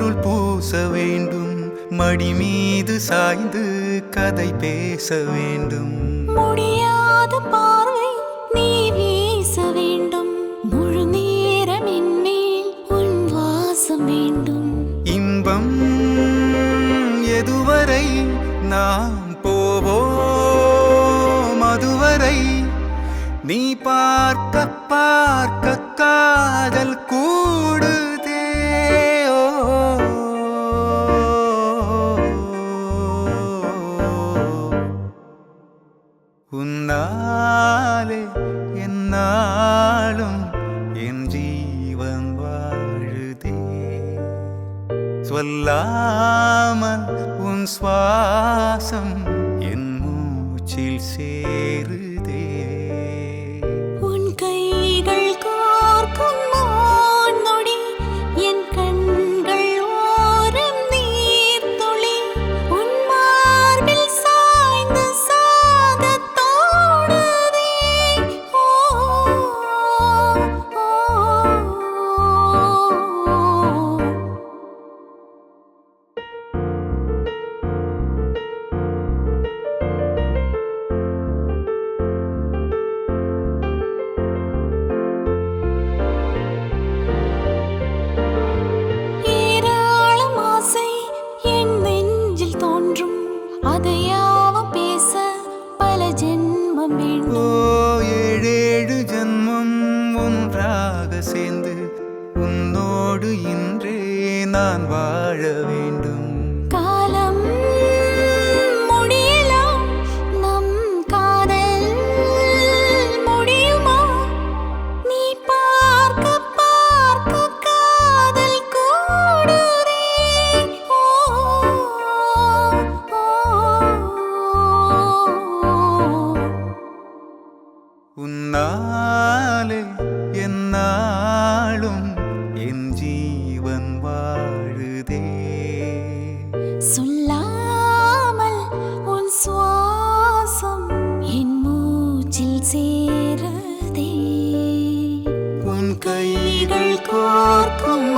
இருள் பூச வேண்டும், மடி மீது சாய்ந்து கதை பேச வேண்டும். முடியாத பார்வை நீ வீச வேண்டும், முழு நேரம் என்மேல் உன் வாசம் வேண்டும். இன்பம் எதுவரை நாம் போவோம், அதுவரை நீ பார்க்க பார்க்க காதல் கூடுதே. உன்னாலே என்னாலும் என் ஜீவன் வாழுதே. சொல்லாமல் உன் சுவாசம் என் மூச்சில் சேருதே. உன் கைகள் கோர்க்கும் நொடி, என் கண்கள் ஓரம் நீர்த்துளி, உன் மார்பில் சாய்ந்து சாகத் தோணுதே. ஓ, ஓ, ஏராளம் ஆசை என் நெஞ்சில் தோன்றும், அதையாவும் பேச பல ஜென்மம் ஓ, வேண்டும். ஏழேழு ஜன்மம் ஒன்றாக சேர்ந்து உன்னோடு இன்றே நான் வாழ வேண்டும். காலம் முடியலாம், நம் காதல் முடியுமா? நீ பார்க்க பார்க்க காதல் கூடுதே. ஓ, ஓ, உன்னாலே என்னாலும் என் ஜீவன் வாழுதே. சொல்லாமல் உன் சுவாசம் என் மூச்சில் சேருதே. உன் கைகள் கோர்க்கும்